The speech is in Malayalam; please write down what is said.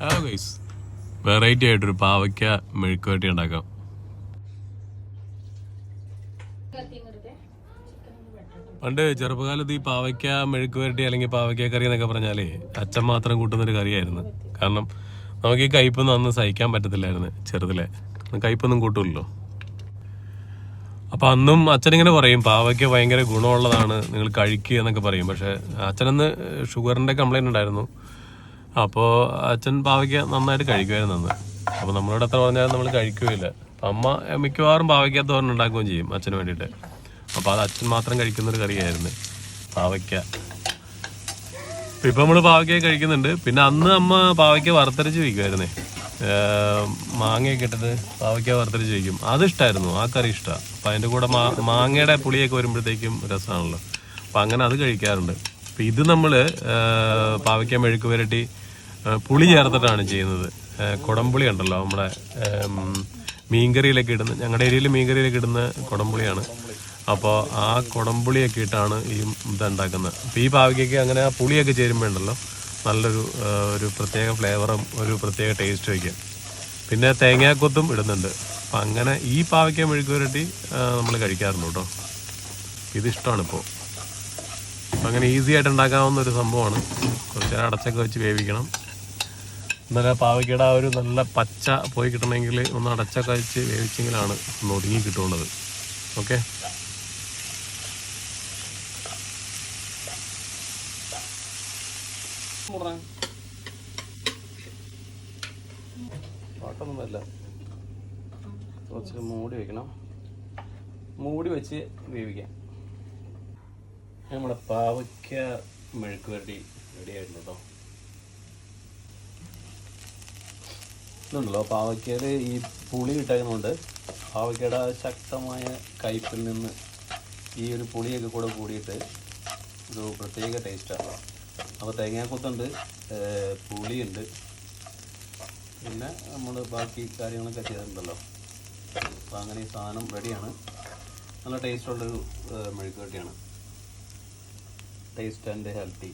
ഹലോ ഗൈസ്, വെറൈറ്റി ആയിട്ടൊരു പാവയ്ക്ക മെഴുക്കുവരട്ടി ഉണ്ടാക്കാം. പണ്ട് ചെറുപ്പകാലത്ത് ഈ പാവയ്ക്ക മെഴുക്കുവരട്ടി അല്ലെങ്കിൽ പാവയ്ക്ക കറി എന്നൊക്കെ പറഞ്ഞാലേ അച്ഛൻ മാത്രം കൂട്ടുന്നൊരു കറിയായിരുന്നു. കാരണം നമുക്ക് ഈ കയ്പൊന്നും അന്ന് സഹിക്കാൻ പറ്റത്തില്ലായിരുന്നു. ചെറുതിലെ കയ്പൊന്നും കൂട്ടില്ലല്ലോ. അപ്പൊ അന്നും അച്ഛനിങ്ങനെ പറയും പാവയ്ക്ക ഭയങ്കര ഗുണമുള്ളതാണ്, നിങ്ങൾ കഴിക്കുക എന്നൊക്കെ പറയും. പക്ഷെ അച്ഛനന്ന് ഷുഗറിന്റെ കംപ്ലൈന്റ് ഉണ്ടായിരുന്നു. അപ്പോൾ അച്ഛൻ പാവയ്ക്ക നന്നായിട്ട് കഴിക്കുമായിരുന്നു അന്ന്. അപ്പോൾ നമ്മളോട് എത്ര പറഞ്ഞാലും നമ്മൾ കഴിക്കുകയില്ല. അമ്മ മിക്കവാറും പാവയ്ക്ക തോരൻ ഉണ്ടാക്കുകയും ചെയ്യും അച്ഛന് വേണ്ടിയിട്ട്. അപ്പോൾ അത് അച്ഛൻ മാത്രം കഴിക്കുന്നൊരു കറിയായിരുന്നു പാവയ്ക്ക. ഇപ്പം നമ്മൾ പാവയ്ക്ക കഴിക്കുന്നുണ്ട്. പിന്നെ അന്ന് അമ്മ പാവയ്ക്ക വറുത്തരച്ച് വയ്ക്കുമായിരുന്നേ. മാങ്ങയൊക്കെ ഇട്ടിട്ട് പാവയ്ക്ക വറുത്തരച്ച് വയ്ക്കും. അതിഷ്ടമായിരുന്നു, ആ കറി ഇഷ്ടമാണ്. അപ്പം അതിൻ്റെ കൂടെ മാങ്ങയുടെ പുളിയൊക്കെ വരുമ്പോഴത്തേക്കും രസമാണല്ലോ. അപ്പം അങ്ങനെ അത് കഴിക്കാറുണ്ട്. അപ്പം ഇത് നമ്മൾ പാവയ്ക്ക മെഴുക്ക് പുരട്ടി പുളി ചേർത്തിട്ടാണ് ചെയ്യുന്നത്. കുടംപുളി ഉണ്ടല്ലോ, നമ്മുടെ മീൻകറിയിലൊക്കെ ഇടുന്ന, ഞങ്ങളുടെ ഏരിയയിൽ മീൻകറിയിലൊക്കെ ഇടുന്ന കുടംപുളിയാണ്. അപ്പോൾ ആ കുടംപുളിയൊക്കെ ഇട്ടാണ് ഈ ഇതുണ്ടാക്കുന്നത്. അപ്പോൾ ഈ പാവയ്ക്കൊക്കെ അങ്ങനെ ആ പുളിയൊക്കെ ചേരുമ്പോഴുണ്ടല്ലോ ഒരു പ്രത്യേക ഫ്ലേവറും ഒരു പ്രത്യേക ടേസ്റ്റ് വയ്ക്കും. പിന്നെ തേങ്ങാക്കൊത്തും ഇടുന്നുണ്ട്. അപ്പം അങ്ങനെ ഈ പാവയ്ക്ക മെഴുക്ക് പുരട്ടി നമ്മൾ കഴിക്കാറുണ്ട് കേട്ടോ. ഇതിഷ്ടമാണ് ഇപ്പോൾ. അപ്പം അങ്ങനെ ഈസി ആയിട്ട് ഉണ്ടാക്കാവുന്ന ഒരു സംഭവമാണ്. കുറച്ച് നേരം അടച്ചൊക്കെ വെച്ച് വേവിക്കണം. എന്നാലും പാവയ്ക്കയുടെ ആ ഒരു നല്ല പച്ച പോയി കിട്ടണമെങ്കിൽ ഒന്ന് അടച്ചൊക്കെ വെച്ച് വേവിച്ചെങ്കിലാണ് ഒന്ന് ഒതുങ്ങി കിട്ടുന്നത്. ഓക്കെ, പാട്ടൊന്നുമല്ല, കുറച്ച് മൂടി വെക്കണം. മൂടി വെച്ച് വേവിക്കാം. നമ്മുടെ പാവയ്ക്ക മെഴുക്ക് പുരട്ടി റെഡി ആയിരുന്നു കേട്ടോ. ഇതുണ്ടല്ലോ, പാവയ്ക്കയിൽ ഈ പുളി ഇട്ടതുകൊണ്ട് പാവയ്ക്കയുടെ ശക്തമായ കയ്പിൽ നിന്ന് ഈ ഒരു പുളിയൊക്കെ കൂടെ കൂടിയിട്ട് ഒരു പ്രത്യേക ടേസ്റ്റാണ്. അപ്പോൾ തേങ്ങാക്കൊത്തുണ്ട്, പുളിയുണ്ട്, പിന്നെ നമ്മൾ ബാക്കി കാര്യങ്ങളൊക്കെ ചെയ്തിട്ടുണ്ടല്ലോ. അപ്പോൾ അങ്ങനെ ഈ സാധനം റെഡിയാണ്. നല്ല ടേസ്റ്റുള്ളൊരു മെഴുക്ക് പുരട്ടിയാണ്. Taste and healthy.